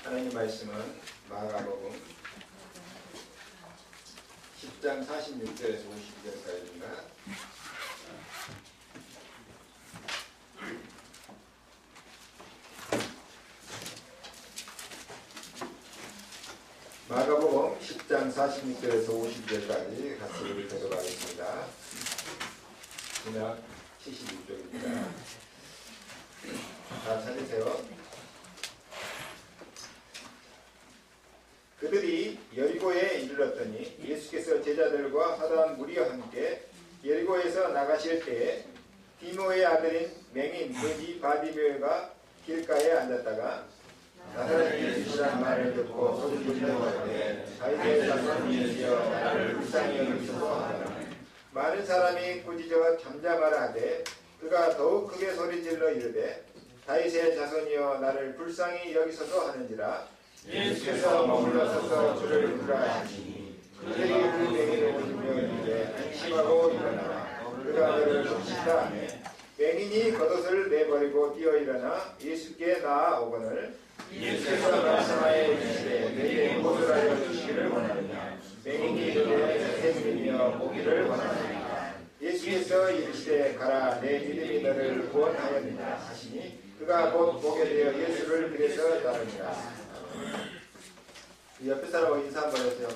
하나님 말씀은 마가복음 10장 46절에서 52절까지입니다. 마가복음 10장 46절에서 52절까지 같이 읽도록 하겠습니다. 신약 76쪽입니다. 다 찾으세요. 그들이 여리고에 이르렀더니 예수께서 제자들과 하던 무리와 함께 여리고에서 나가실 때에 디모의 아들인 맹인 거지 바디메오가 길가에 앉았다가 나사렛 예수라는 말을 듣고 소리 지르는 가운데 다윗의 자손 예수여 나를 불쌍히 여기소서 하더라. 많은 사람이 꾸짖어 잠잠하라 하되 그가 더욱 크게 소리질러 이르되 다윗의 자손이여 나를 불쌍히 여기소서 하는지라. 예수께서 머물러 서서 주를 부르라 하시니 그들이 그 맹인을 보시며 이르되 안심하고 일어나라. 그가 너를 돕시다 하매 맹인이 겉옷을 내버리고 뛰어 일어나 예수께 나아오거늘 예수께서 말씀하여 이르시되 내게 무엇을 알려주시기를 원하느냐. 맹인이 이르되 생명이며 보기를 원하느니라. 예수께서 이르시되 가라 내 믿음이 너를 구원하였느냐 하시니 그가 곧 보게 되어 예수를 그래서 따르니라. 옆에 사람하고 인사 한번 해주세요.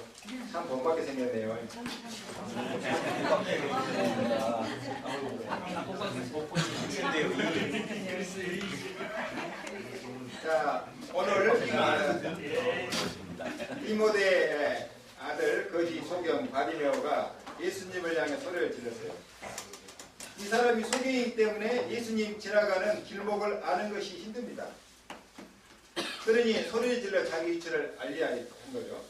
참 본받게 생겼네요. 자, 오늘 디모데의 아들 거지 소경 바디메오가 예수님을 향해 소리를 질렀어요. 이 사람이 소경이기 때문에 예수님 지나가는 길목을 아는 것이 힘듭니다. 그러니 소리를 질러 자기 위치를 알려야 한 거죠.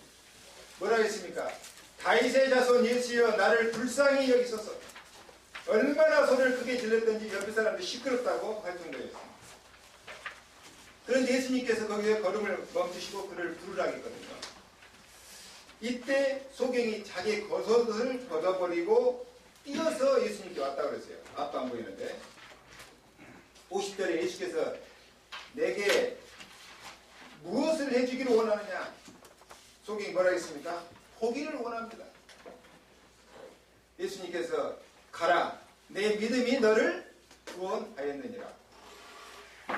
뭐라 했습니까? 다윗의 자손 예수여 나를 불쌍히 여기소서. 얼마나 소리를 크게 질렀던지 옆에 사람들이 시끄럽다고 할 정도였습니다. 그런데 예수님께서 거기에 걸음을 멈추시고 그를 부르라 했거든요. 이때 소경이 자기 겉옷을 벗어버리고 뛰어서 예수님께 왔다고 그랬어요. 앞도 안 보이는데 50절에 예수께서 내게 무엇을 해주기를 원하느냐? 소경이 뭐라 했습니까? 포기를 원합니다. 예수님께서 가라 내 믿음이 너를 구원하였느니라.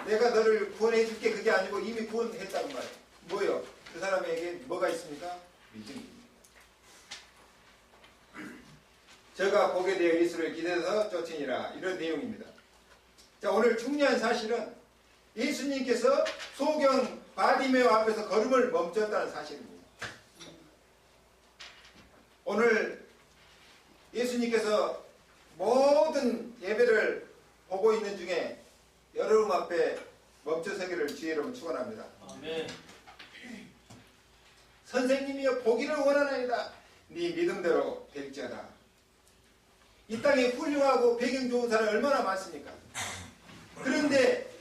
내가 너를 구원해 줄게 그게 아니고 이미 구원했다는 말이에요. 뭐요? 그 사람에게 뭐가 있습니까? 믿음입니다. 저가 보게 되어 예수를 기대서 쫓으니라 이런 내용입니다. 자, 오늘 중요한 사실은 예수님께서 소경 바디메오 앞에서 걸음을 멈췄다는 사실입니다. 오늘 예수님께서 모든 예배를 보고 있는 중에 여러분 앞에 멈춰서기를 주의 이름으로 축원합니다. 아멘. 선생님이여 보기를 원하나이다. 네 믿음대로 될지어다. 이 땅에 훌륭하고 배경 좋은 사람이 얼마나 많습니까? 그런데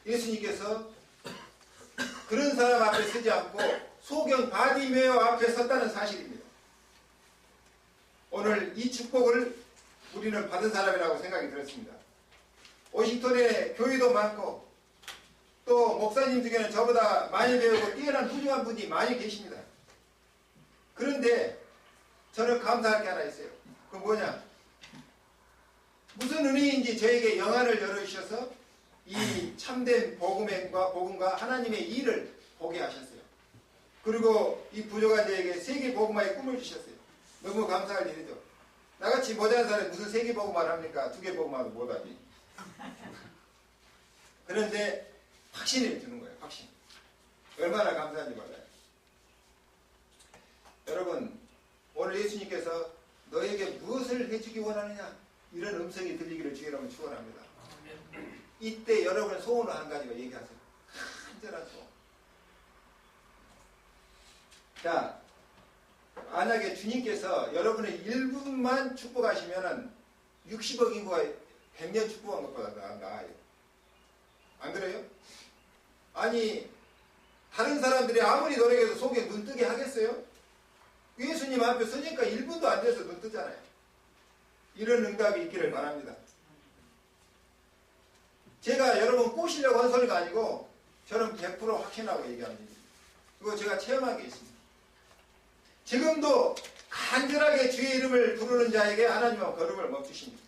예수님께서 그런 사람 앞에 서지 않고 소경 바디메오 앞에 섰다는 사실입니다. 오늘 이 축복을 우리는 받은 사람이라고 생각이 들었습니다. 워싱턴에 교회도 많고 또 목사님 중에는 저보다 많이 배우고 뛰어난 훌륭한 분이 많이 계십니다. 그런데 저는 감사할 게 하나 있어요. 그건 뭐냐? 무슨 은혜인지 저에게 영안을 열어주셔서 이 참된 복음과 하나님의 일을 보게 하셨어요. 그리고 이 부족한자에게 세계 복음화의 꿈을 주셨어요. 너무 감사할 일이죠. 나같이 모자란 사람이 무슨 세계 복음화를 합니까? 두 개 복음화도 못하지. 그런데 확신을 주는 거예요. 확신. 얼마나 감사한지 몰라요. 여러분 오늘 예수님께서 너에게 무엇을 해주기 원하느냐 이런 음성이 들리기를 주의라면 축원합니다. 이때 여러분의 소원을 한 가지만 얘기하세요. 간절한 소원. 자, 만약에 주님께서 여러분의 1분만 축복하시면은 60억 인구가 100년 축복한 것보다 나아요. 안 그래요? 아니 다른 사람들이 아무리 노력해도 속에 눈 뜨게 하겠어요? 예수님 앞에 서니까 1분도 안 돼서 눈 뜨잖아요. 이런 응답이 있기를 바랍니다. 제가 여러분 꼬시려고 한 소리가 아니고 저는 100% 확신하고 얘기합니다. 이거 제가 체험한 게 있습니다. 지금도 간절하게 주의 이름을 부르는 자에게 하나님은 걸음을 멈추십니다.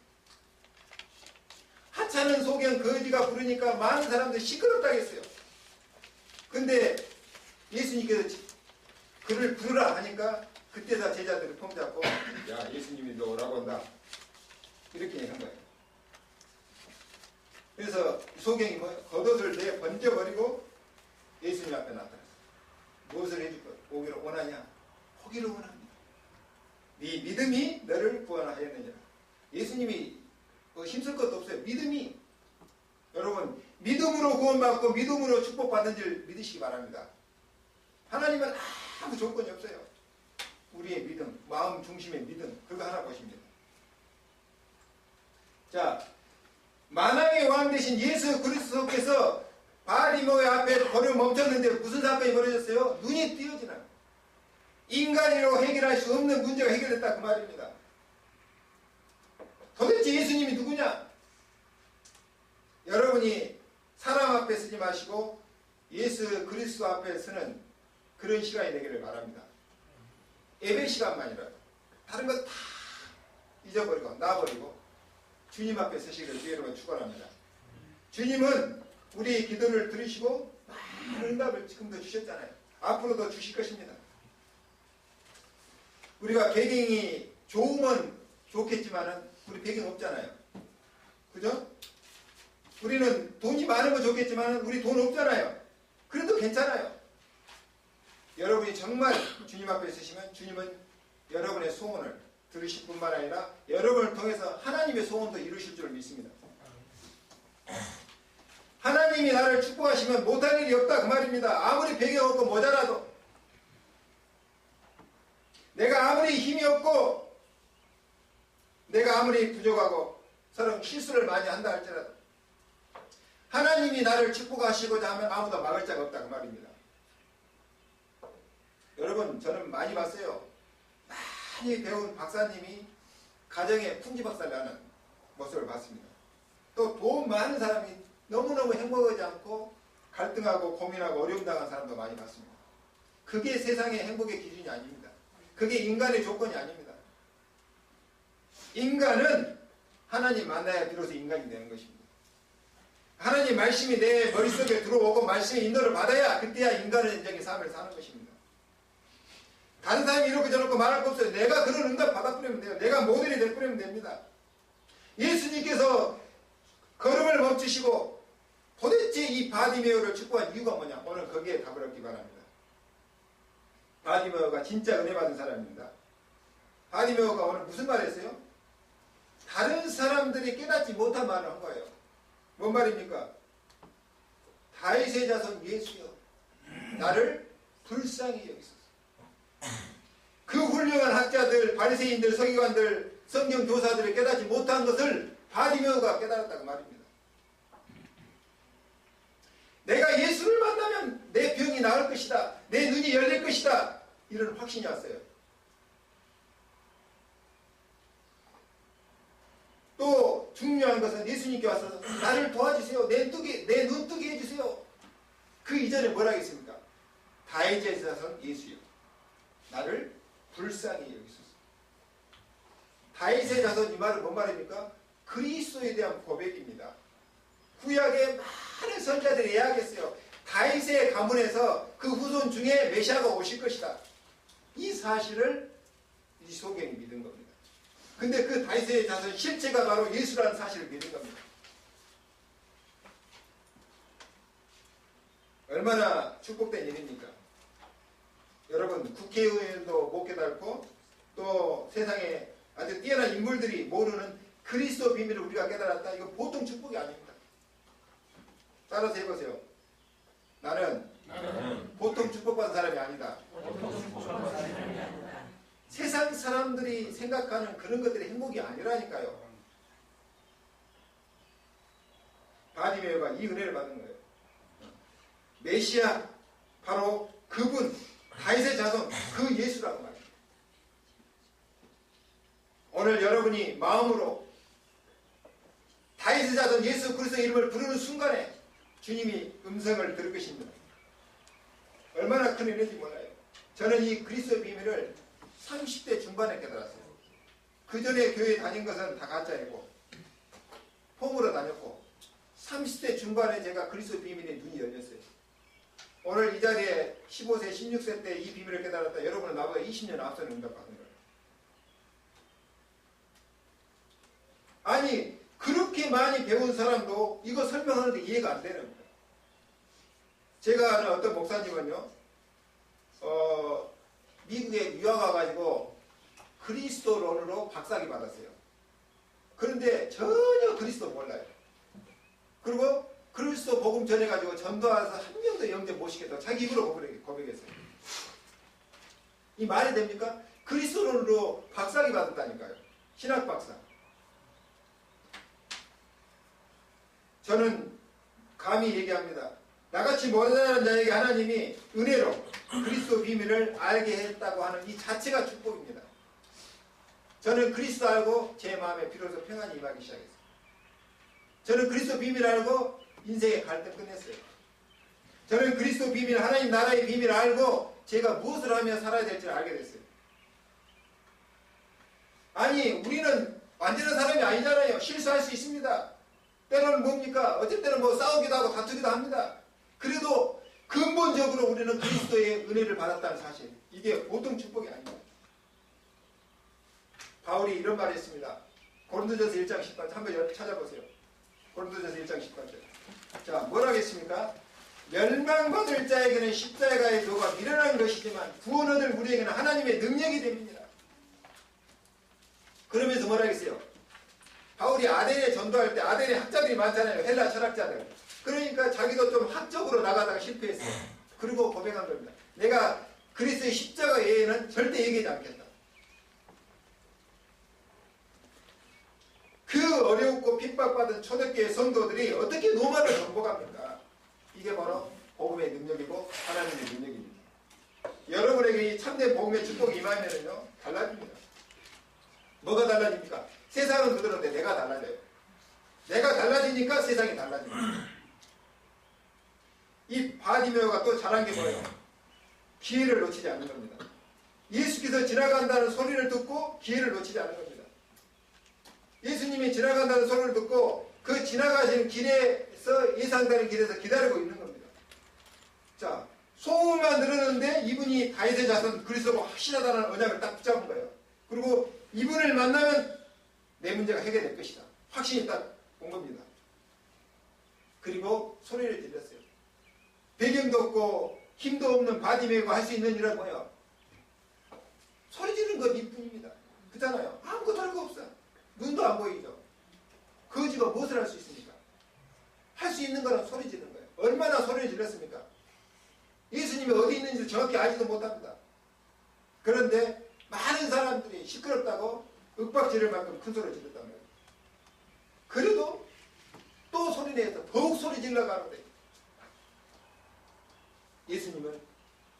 하찮은 소경 거지가 부르니까 많은 사람들이 시끄럽다고 했어요. 근데 예수님께서 그를 부르라 하니까 그때 다 제자들을 폼잡고 야 예수님이 너 오라고 한다 이렇게 한 거예요. 그래서 소경이 겉옷을 내 번져버리고 예수님 앞에 나타났어요. 무엇을 해줄 것? 오기를 원하냐? 오기를 원합니다. 네 믿음이 너를 구원하였느냐. 예수님이 힘쓸 것도 없어요. 믿음이. 여러분 믿음으로 구원받고 믿음으로 축복받은 줄 믿으시기 바랍니다. 하나님은 아무 조건이 없어요. 우리의 믿음, 마음 중심의 믿음, 그거 하나 보십니다. 자, 만왕의 왕 되신 예수 그리스도께서 바리모의 앞에 걸음 멈췄는데 무슨 사건이 벌어졌어요? 눈이 띄어지나. 인간으로 해결할 수 없는 문제가 해결됐다 그 말입니다. 도대체 예수님이 누구냐? 여러분이 사람 앞에 서지 마시고 예수 그리스도 앞에 서는 그런 시간이 되기를 바랍니다. 예배 시간만이라도 다른 거 다 잊어버리고 놔버리고 주님 앞에 서시기를 주의로 축원합니다. 주님은 우리 기도를 들으시고 많은 응답을 지금도 주셨잖아요. 앞으로도 주실 것입니다. 우리가 배경이 좋으면 좋겠지만은 우리 배경 없잖아요. 그죠? 우리는 돈이 많으면 좋겠지만 우리 돈 없잖아요. 그래도 괜찮아요. 여러분이 정말 주님 앞에 서시면 주님은 여러분의 소원을 들으실 뿐만 아니라 여러분을 통해서 하나님의 소원도 이루실 줄 믿습니다. 하나님이 나를 축복하시면 못할 일이 없다 그 말입니다. 아무리 배경 없고 모자라도 내가 아무리 힘이 없고 내가 아무리 부족하고 서로 실수를 많이 한다 할지라도 하나님이 나를 축복하시고자 하면 아무도 막을 자가 없다 그 말입니다. 여러분 저는 많이 봤어요. 많이 배운 박사님이 가정에 풍지박살을 하는 모습을 봤습니다. 또 돈 많은 사람이 너무너무 행복하지 않고 갈등하고 고민하고 어려움 당한 사람도 많이 봤습니다. 그게 세상의 행복의 기준이 아닙니다. 그게 인간의 조건이 아닙니다. 인간은 하나님 만나야 비로소 인간이 되는 것입니다. 하나님 말씀이 내 머릿속에 들어오고 말씀의 인도를 받아야 그때야 인간은 인정의 삶을 사는 것입니다. 다른 사람이 이렇게 저렇게 말할 거 없어요. 내가 그런 응답 받아버리면 돼요. 내가 모델이 돼버리면 됩니다. 예수님께서 걸음을 멈추시고 도대체 이 바디메오를 축복한 이유가 뭐냐? 오늘 거기에 답을 얻기 바랍니다. 바디메오가 진짜 은혜 받은 사람입니다. 바디메오가 오늘 무슨 말을 했어요? 다른 사람들이 깨닫지 못한 말을 한 거예요. 뭔 말입니까? 다윗의 자손 예수여 나를 불쌍히 여기소서. 그 훌륭한 학자들, 바리새인들, 서기관들, 성경 교사들이 깨닫지 못한 것을 바디메오가 깨달았다고 말입니다. 내가 예수를 만나면 내 병이 나을 것이다. 내 눈이 열릴 것이다. 이런 확신이 왔어요. 또 중요한 것은 예수님께 와서 나를 도와주세요. 내 눈 뜨게 해주세요. 그 이전에 뭐라 했습니까? 다윗의 자손 예수여 나를 불쌍히 여기소서. 다윗의 자손 이 말은 뭔 말입니까? 그리스도에 대한 고백입니다. 구약의 많은 선자들이 이야기했어요. 다윗의 가문에서 그 후손 중에 메시아가 오실 것이다. 이 사실을 이 소경이 믿은 겁니다. 근데 그 다윗의 자손 실체가 바로 예수라는 사실을 믿은 겁니다. 얼마나 축복된 일입니까? 여러분 국회의원도 못 깨달고 또 세상에 아주 뛰어난 인물들이 모르는 그리스도 비밀을 우리가 깨달았다. 이거 보통 축복이 아닙니다. 따라서 해보세요. 나는 보통 축복받은 사람이 아니다. 세상 사람들이 생각하는 그런 것들이 행복이 아니라니까요. 바디메오가 이 은혜를 받은 거예요. 메시아 바로 그분 다윗의 자손 그 예수라고 말입니다. 오늘 여러분이 마음으로 다윗의 자손 예수 그리스도의 이름을 부르는 순간에 주님이 음성을 들을 것입니다. 얼마나 큰 은혜인지 몰라요. 저는 이 그리스도의 비밀을 30대 중반에 깨달았어요. 그 전에 교회 다닌 것은 다 가짜이고 폼으로 다녔고 30대 중반에 제가 그리스도 비밀에 눈이 열렸어요. 오늘 이 자리에 15세, 16세 때 이 비밀을 깨달았다. 여러분은 나보다 20년 앞서는 응답받은 거예요. 아니 그렇게 많이 배운 사람도 이거 설명하는데 이해가 안 되는 거예요. 제가 아는 어떤 목사님은요, 미국에 유학 와가지고 그리스도론으로 박사학위 받았어요. 그런데 전혀 그리스도 몰라요. 그리고 그리스도 복음 전해가지고 전도와서 한 명도 영접 못 시켰다고 자기 입으로 고백했어요. 이 말이 됩니까? 그리스도론으로 박사학위 받았다니까요. 신학 박사. 저는 감히 얘기합니다. 나같이 모자란 자에게 하나님이 은혜로 그리스도 비밀을 알게 했다고 하는 이 자체가 축복입니다. 저는 그리스도 알고 제 마음에 비로소 평안이 임하기 시작했어요. 저는 그리스도 비밀 알고 인생의 갈등 끝냈어요. 저는 그리스도 비밀, 하나님 나라의 비밀을 알고 제가 무엇을 하며 살아야 될지를 알게 됐어요. 아니 우리는 완전한 사람이 아니잖아요. 실수할 수 있습니다. 때로는 뭡니까? 어쩔 때는 뭐 싸우기도 하고 다투기도 합니다. 그래도 근본적으로 우리는 그리스도의 은혜를 받았다는 사실, 이게 보통 축복이 아닙니다. 바울이 이런 말을 했습니다. 고린도전서 1장 10절 한번 찾아보세요. 고린도전서 1장 10절. 자, 뭐라고 했습니까? 멸망받을 자에게는 십자가의 도가 미련한 것이지만 구원 얻을 우리에게는 하나님의 능력이 됩니다. 그러면서 뭐라고 했어요? 바울이 아덴에 전도할 때 아덴에 학자들이 많잖아요. 헬라 철학자들. 그러니까 자기도 좀 학적으로 나가다가 실패했어요. 그리고 고백한 겁니다. 내가 그리스도의 십자가 외에는 절대 얘기하지 않겠다. 그 어렵고 핍박받은 초대교회 성도들이 어떻게 로마를 정복합니까? 이게 바로 복음의 능력이고 하나님의 능력입니다. 여러분에게 이 참된 복음의 축복이 임하면은요 달라집니다. 뭐가 달라집니까? 세상은 그대로인데 내가 달라져요. 내가 달라지니까 세상이 달라집니다. 이 바디메오가 또 잘한 게 뭐예요? 기회를 놓치지 않는 겁니다. 예수께서 지나간다는 소리를 듣고 기회를 놓치지 않는 겁니다. 예수님이 지나간다는 소리를 듣고 그 지나가시는 길에서 예상되는 길에서 기다리고 있는 겁니다. 자, 소문만 들었는데 이분이 다윗의 자손 그리스도가 확실하다는 언약을 딱 붙잡은 거예요. 그리고 이분을 만나면 내 문제가 해결될 것이다. 확신이 딱 온 겁니다. 그리고 소리를 들렸어요. 배경도 없고 힘도 없는 바디메이가 할 수 있는 일은 뭐예요? 소리 지르는 것 이뿐입니다. 그렇잖아요. 아무것도 할 거 없어. 눈도 안 보이죠. 거지가 무엇을 할 수 있습니까? 할 수 있는 거는 소리 지르는 거예요. 얼마나 소리를 질렀습니까? 예수님이 어디 있는지 정확히 알지도 못합니다. 그런데 많은 사람들이 시끄럽다고 윽박지를 만큼 큰 소리를 질렀단 말이에요. 그래도 또 소리내서 더욱 소리 질러가는데 예수님은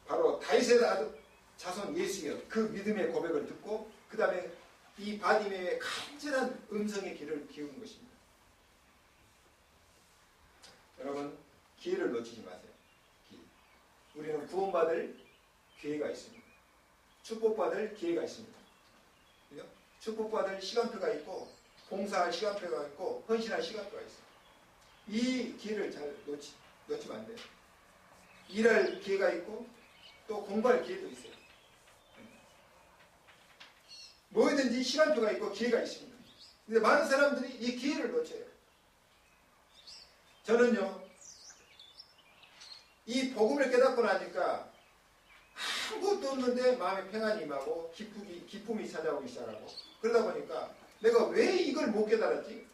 바로 다윗의 자손 예수여 그 믿음의 고백을 듣고 그 다음에 이 바디메의 간절한 음성의 귀를 기울인 것입니다. 여러분 기회를 놓치지 마세요. 우리는 구원받을 기회가 있습니다. 축복받을 기회가 있습니다. 그죠? 축복받을 시간표가 있고 봉사할 시간표가 있고 헌신할 시간표가 있어요. 이 기회를 잘 놓치면 안 돼요. 일할 기회가 있고 또 공부할 기회도 있어요. 뭐든지 시간표가 있고 기회가 있습니다. 근데 많은 사람들이 이 기회를 놓쳐요. 저는요 이 복음을 깨닫고 나니까 아무것도 없는데 마음에 평안이 임하고 기쁨이 찾아오기 시작하고 그러다 보니까 내가 왜 이걸 못 깨달았지?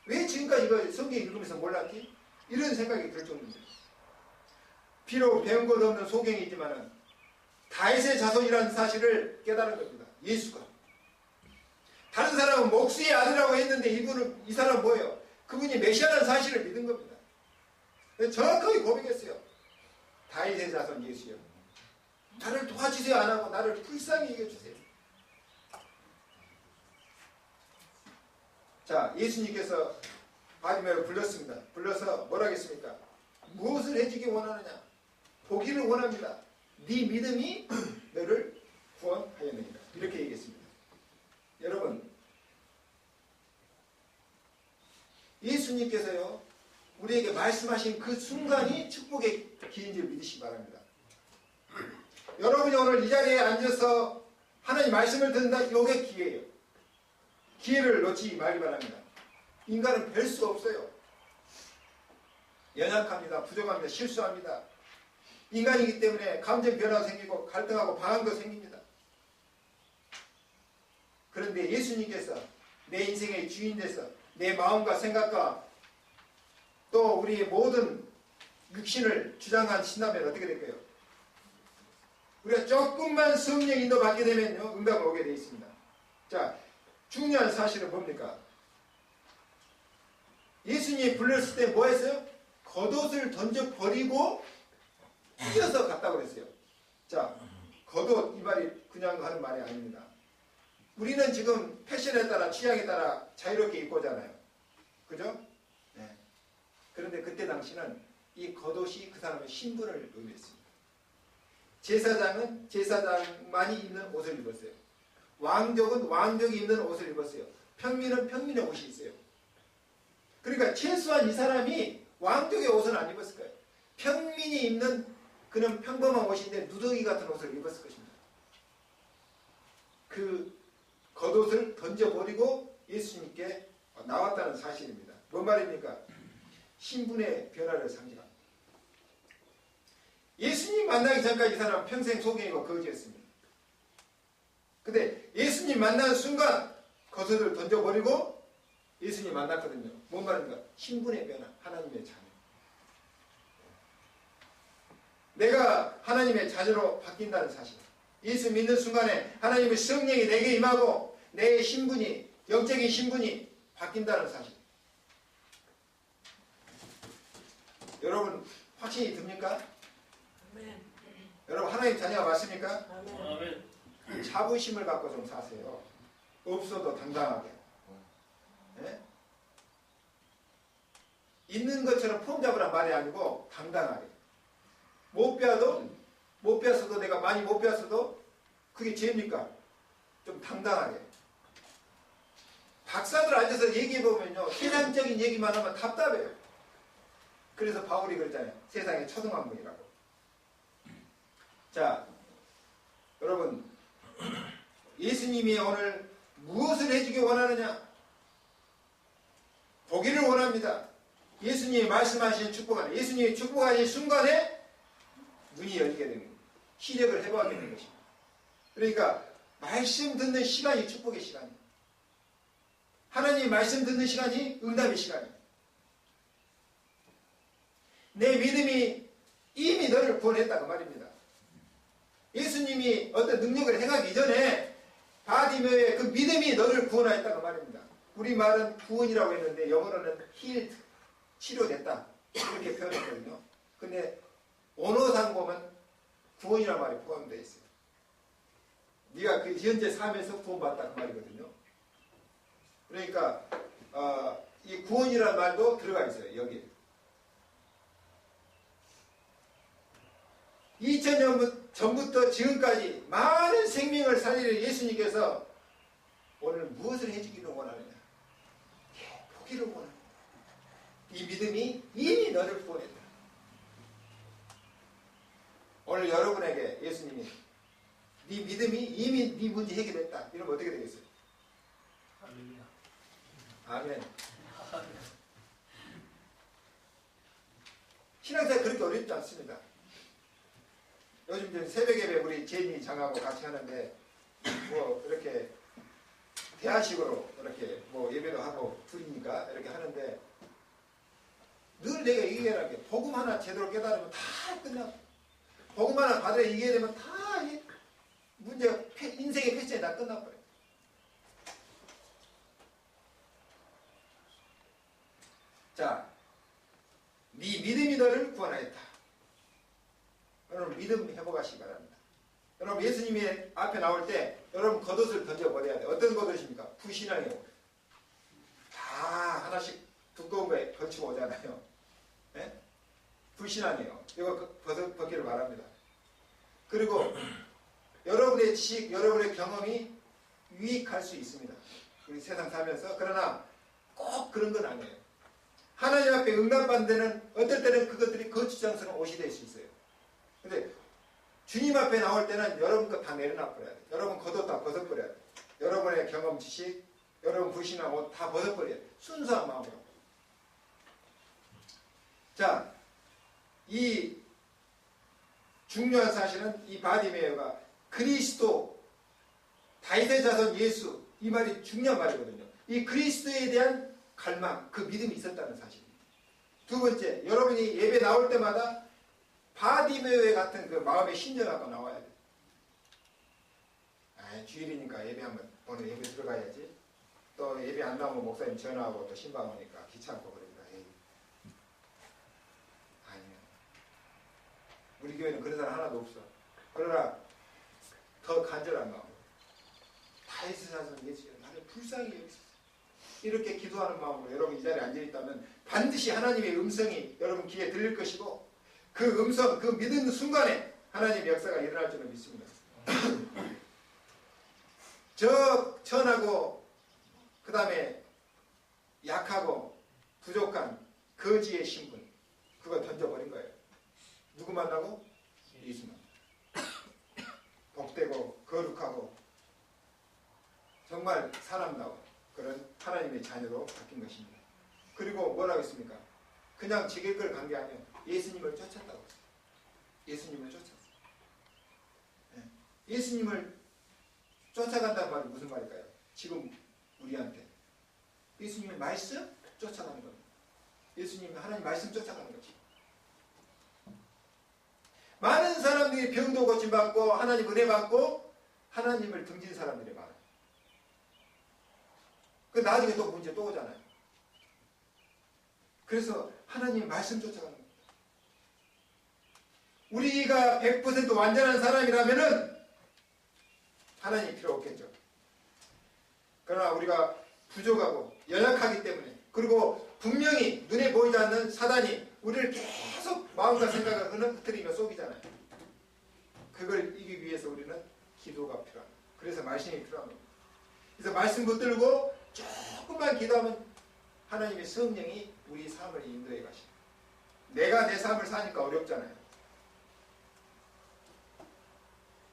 왜 지금까지 이걸 성경 읽으면서 몰랐지? 이런 생각이 들 정도입니다. 비록 배운 것 없는 소경이지만 다윗의 자손이라는 사실을 깨달은 겁니다. 예수가. 다른 사람은 목수의 아들이라고 했는데 이 사람은 뭐예요? 그분이 메시아라는 사실을 믿은 겁니다. 정확하게 고백했어요. 다윗의 자손 예수요. 나를 도와주세요 안 하고 나를 불쌍히 여겨주세요. 자, 예수님께서 바디메어를 불렀습니다. 불러서 뭐라 했습니까? 무엇을 해주기 원하느냐? 보기를 원합니다. 네 믿음이 너를 구원하였느니라. 이렇게 얘기했습니다. 여러분, 예수님께서요, 우리에게 말씀하신 그 순간이 축복의 기인 줄 믿으시기 바랍니다. 여러분이 오늘 이 자리에 앉아서 하나님 말씀을 듣는다, 이게 기회예요. 기회를 놓치지 말기 바랍니다. 인간은 별 수 없어요. 연약합니다. 부족합니다. 실수합니다. 인간이기 때문에 감정 변화가 생기고 갈등하고 방황도 생깁니다. 그런데 예수님께서 내 인생의 주인 돼서 내 마음과 생각과 또 우리의 모든 육신을 주장하신다면 어떻게 될까요? 우리가 조금만 성령 인도 받게 되면요, 응답을 오게 되어 있습니다. 자, 중요한 사실은 뭡니까? 예수님이 불렀을 때 뭐 했어요? 겉옷을 던져버리고 뛰어서 갔다고 그랬어요. 자, 겉옷, 이 말이 그냥 하는 말이 아닙니다. 우리는 지금 패션에 따라, 취향에 따라 자유롭게 입고자 하잖아요. 그죠? 네. 그런데 그때 당시는 이 겉옷이 그 사람의 신분을 의미했습니다. 제사장은 제사장만이 입는 옷을 입었어요. 왕족은 왕족이 입는 옷을 입었어요. 평민은 평민의 옷이 있어요. 그러니까 최소한 이 사람이 왕족의 옷은 안 입었을 거예요. 평민이 입는 그는 평범한 옷인데 누더기 같은 옷을 입었을 것입니다. 그 겉옷을 던져버리고 예수님께 나왔다는 사실입니다. 뭔 말입니까? 신분의 변화를 상징합니다. 예수님 만나기 전까지 이 사람은 평생 소경이고 거지였습니다. 근데 예수님 만나는 순간 겉옷을 던져버리고 예수님 만났거든요. 뭔 말입니까? 신분의 변화, 하나님의 자녀. 내가 하나님의 자녀로 바뀐다는 사실. 예수 믿는 순간에 하나님의 성령이 내게 임하고 내 신분이, 영적인 신분이 바뀐다는 사실. 여러분 확신이 듭니까? 아멘. 여러분 하나님 자녀가 맞습니까? 아멘. 자부심을 갖고 좀 사세요. 없어도 당당하게. 네? 있는 것처럼 폼 잡으란 말이 아니고 당당하게. 못 배웠어도 내가 많이 못 배웠어도 그게 죄입니까? 좀 당당하게. 박사들 앉아서 얘기해보면요, 세상적인 얘기만 하면 답답해요. 그래서 바울이 그랬잖아요. 세상의 초등학문이라고. 자, 여러분, 예수님이 오늘 무엇을 해주기 원하느냐? 보기를 원합니다. 예수님이 말씀하신 축복하는, 예수님이 축복하신 순간에 눈이 열리게 됩니다. 시력을 회복하게 되는 것입니다. 그러니까 말씀 듣는 시간이 축복의 시간이에요. 하나님 말씀 듣는 시간이 응답의 시간이에요. 내 믿음이 이미 너를 구원했다고 말입니다. 예수님이 어떤 능력을 행하기 전에 바디메어의 그 믿음이 너를 구원하였다고 말입니다. 우리말은 구원이라고 했는데 영어로는 healed, 치료됐다 이렇게 표현했거든요. 근데 언어상 보면 구원이라는 말이 포함되어 있어요. 네가 그 현재 삶에서 구원받다 그 말이거든요. 그러니까 이 구원이라는 말도 들어가 있어요. 여기에. 2000년 전부터 지금까지 많은 생명을 살리는 예수님께서 오늘 무엇을 해주기를 원하느냐? 보기를 원합니다. 이 믿음이 이미 너를 구원했다. 오늘 여러분에게 예수님이 네 믿음이 이미 네 문제 해결했다. 이러면 어떻게 되겠어요? 아멘. 신앙생활 그렇게 어렵지 않습니다. 요즘 새벽 예배 우리 제니 장하고 같이 하는데 뭐 이렇게 대화식으로 이렇게 뭐 예배도 하고 둘이니까 이렇게 하는데 늘 내가 얘기하는 게 복음 하나 제대로 깨달으면 다 끝나고 복음 하나 받아야 이해야 되면 다 문제 인생의 패션이 다 끝나버려요. 자, 네 믿음이 너를 구원하였다. 여러분 믿음 회복하시기 바랍니다. 여러분 예수님이 앞에 나올 때 여러분 겉옷을 던져버려야 돼요. 어떤 겉옷입니까? 불신앙의 옷. 다 하나씩 두꺼운 거에 걸치고 오잖아요. 예? 불신앙이에요. 이거 벗기를 바랍니다. 그리고 여러분의 지식, 여러분의 경험이 유익할 수 있습니다. 우리 세상 살면서. 그러나 꼭 그런 건 아니에요. 하나님 앞에 응답받는 데는 어떨 때는 그것들이 거추장스러운 옷이 될 수 있어요. 근데 주님 앞에 나올 때는 여러분 거 다 내려놔 버려야 돼. 여러분 겉옷 다 벗어버려야 돼. 여러분의 경험, 지식, 여러분 불신앙 옷 다 벗어버려야 돼. 순수한 마음으로. 자, 이 중요한 사실은 이 바디메어가 그리스도, 다윗의 자손 예수, 이 말이 중요한 말이거든요. 이 그리스도에 대한 갈망, 그 믿음이 있었다는 사실입니다. 두 번째, 여러분이 예배 나올 때마다 바디메어 같은 그 마음의 심정 갖고 나와야 돼요. 아, 주일이니까 예배 한번 오늘 예배 들어가야지. 또 예배 안 나오면 목사님 전화하고 또 신방 오니까 귀찮고 그러니까 에이. 아니요. 우리 교회는 그런 사람 하나도 없어. 그러나 더 간절한 마음으로 다윗의 자손 예수여 나를 불쌍히 여기소서. 이렇게 기도하는 마음으로 여러분 이 자리에 앉아있다면 반드시 하나님의 음성이 여러분 귀에 들릴 것이고 그 음성, 그 믿는 순간에 하나님의 역사가 일어날 줄을 믿습니다. 저 천하고 그 다음에 약하고 부족한 거지의 신분 그거 던져버린 거예요. 누구 만나고? 예수만. 복되고 거룩하고 정말 사람다운 그런 하나님의 자녀로 바뀐 것입니다. 그리고 뭐라고 했습니까? 그냥 지길 걸 간 게 아니에요. 예수님을 쫓았다고 했어요. 예수님을 쫓았어요. 예수님을 쫓아간다는 말이 무슨 말일까요? 지금 우리한테 예수님의 말씀 쫓아가는 겁니다. 예수님 하나님 말씀 쫓아가는 거죠. 많은 사람들이 병도 고침받고 하나님 은혜 받고 하나님을 등진 사람들이 많아요. 그 나중에 또 문제 또 오잖아요. 그래서 하나님 말씀 쫓아가는 겁니다. 우리가 100% 완전한 사람이라면은 하나님이 필요 없겠죠. 그러나 우리가 부족하고 연약하기 때문에 그리고 분명히 눈에 보이지 않는 사단이 우리를 계속 마음과 생각을 흐트리며 속이잖아요. 그걸 이기기 위해서 우리는 기도가 필요합니다. 그래서 말씀이 필요합니다. 그래서 말씀 붙들고 조금만 기도하면 하나님의 성령이 우리 삶을 인도해 가십니다. 내가 내 삶을 사니까 어렵잖아요.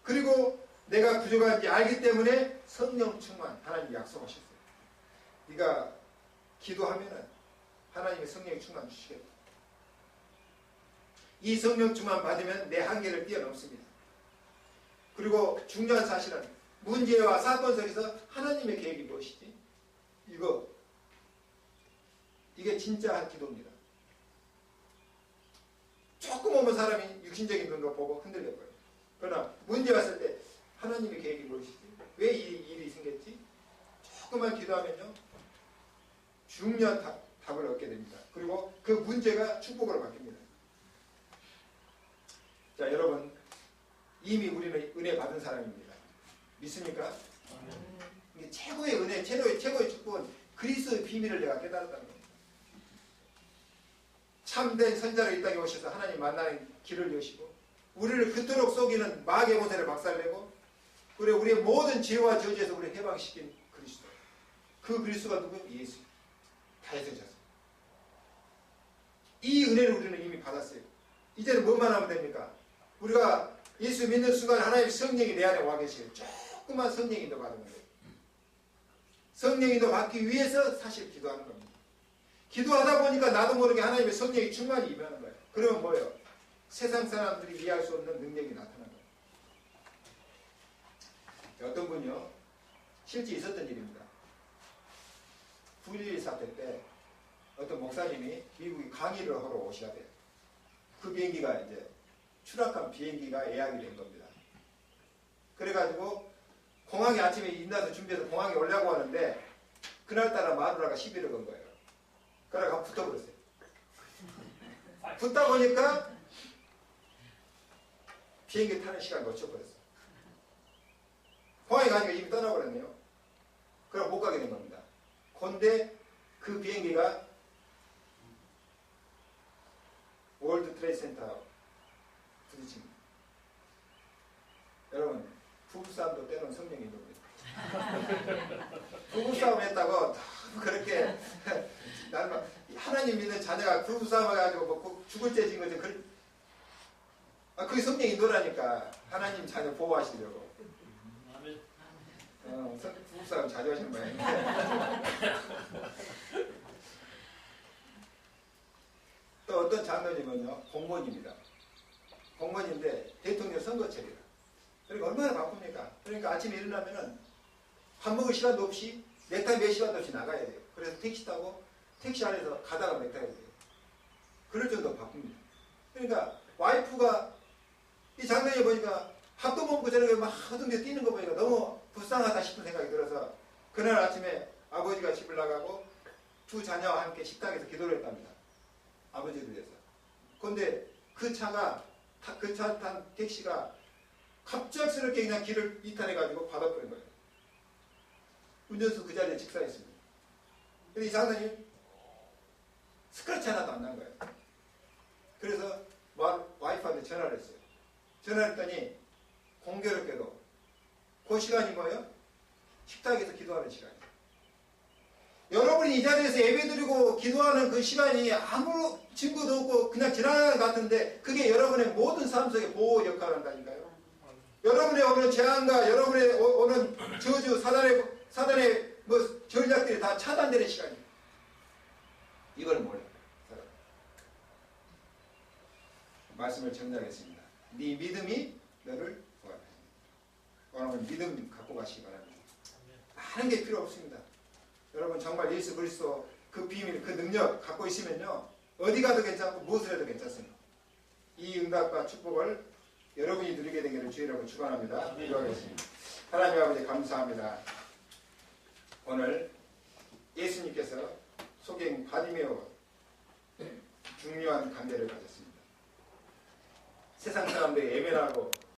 그리고 내가 부족한지 알기 때문에 성령 충만 하나님이 약속하셨어요. 네가 기도하면은 하나님의 성령이 충만 주시겠다. 이 성령 충만 받으면 내 한계를 뛰어넘습니다. 그리고 중요한 사실은 문제와 사건 속에서 하나님의 계획이 무엇이지? 이게 진짜 기도입니다. 조금 오면 사람이 육신적인 그런 거 보고 흔들려 버려요. 그러나 문제 왔을 때 하나님의 계획이 무엇이지? 왜 이 일이 생겼지? 조금만 기도하면요 중요한 답을 얻게 됩니다. 그리고 그 문제가 축복으로 바뀝니다. 자, 여러분 이미 우리는 은혜 받은 사람입니다. 믿습니까? 이게 최고의 은혜, 최고의 축복은 그리스도의 비밀을 내가 깨달았다는 겁니다. 참된 선자로 이 땅에 오셔서 하나님 만나는 길을 여시고 우리를 그토록 속이는 마귀의 모세를 박살내고 그리고 우리의 모든 죄와 저주에서 우리를 해방시킨 그리스도. 그 그리스도가 누구예요? 예수. 다윗의 자손. 이 은혜를 우리는 이미 받았어요. 이제는 뭐만 하면 됩니까? 우리가 예수 믿는 순간 하나님의 성령이 내 안에 와 계세요. 조금만 성령 인도 받으면 돼요. 성령 인도 받기 위해서 사실 기도하는 겁니다. 기도하다 보니까 나도 모르게 하나님의 성령이 충만히 임하는 거예요. 그러면 뭐예요? 세상 사람들이 이해할 수 없는 능력이 나타나는 거예요. 어떤 분이요, 실제 있었던 일입니다. 9.11 사태 때 어떤 목사님이 미국에 강의를 하러 오셔야 돼요. 그 비행기가 이제 추락한 비행기가 예약이 된 겁니다. 그래가지고 공항에 아침에 일어나서 준비해서 공항에 오려고 하는데 그날따라 마누라가 시비를 건 거예요. 그래가 붙어버렸어요. 붙다 보니까 비행기 타는 시간 놓쳐버렸어요. 공항에 가니까 이미 떠나버렸네요. 그럼 못 가게 된 겁니다. 그런데 그 비행기가 월드 트레이드 센터 부딪힙니다. 여러분, 부부싸움도 때로는 성령이 있습니다. 부부싸움 했다고 그렇게 나는 하나님 믿는 자녀가 부부싸움 해가지고 뭐 죽을 죄진 거지. 그게 성령이 인도라니까. 하나님 자녀 보호하시려고. 아멘. 부부싸움 자주 하시는 거예요. 또 어떤 장로님은요, 공무원입니다. 공무원인데 대통령 선거철이라. 그러니까 얼마나 바쁩니까? 그러니까 아침에 일어나면은 밥 먹을 시간도 없이 넥타이 몇 시간도 없이 나가야 돼요. 그래서 택시 타고 택시 안에서 가다가 넥타이 돼요. 그럴 정도로 바쁩니다. 그러니까 와이프가 이 장면에 보니까 밥도 먹고 저녁에 막 허둥대 뛰는 거 보니까 너무 불쌍하다 싶은 생각이 들어서 그날 아침에 아버지가 집을 나가고 두 자녀와 함께 식당에서 기도를 했답니다. 아버지를 위해서. 그런데 그 차가 그 차 탄 택시가 갑작스럽게 그냥 길을 이탈해가지고 받아버린 거예요. 운전수 그 자리에 직사했습니다. 근데 이 장사님 스크래치 하나도 안 난 거예요. 그래서 와이프한테 전화를 했어요. 전화했더니 공교롭게도 그 시간이 뭐예요? 식탁에서 기도하는 시간이에요. 여러분이 이 자리에서 예배드리고 기도하는 그 시간이 아무 증거도 없고 그냥 지나가는 것 같은데 그게 여러분의 모든 삶 속에 보호 역할을 한다니까요. 여러분의 오는 재앙과 여러분의 오는 저주, 사단의 뭐 전략들이 다 차단되는 시간이에요. 이걸 몰라요. 말씀을 정리하겠습니다. 네 믿음이 너를 구원합니다. 오늘 믿음 갖고 가시기 바랍니다. 많은 게 필요 없습니다. 여러분 정말 예수 그리스도 그 비밀, 그 능력 갖고 있으면요 어디 가도 괜찮고 무엇을 해도 괜찮습니다. 이 응답과 축복을 여러분이 누리게 되기를 주의라고 축원합니다. 기도하겠습니다. 하나님 아버지 감사합니다. 오늘 예수님께서 소경 바디메오 중요한 관계를 가졌습니다. 세상 사람들이 예민하고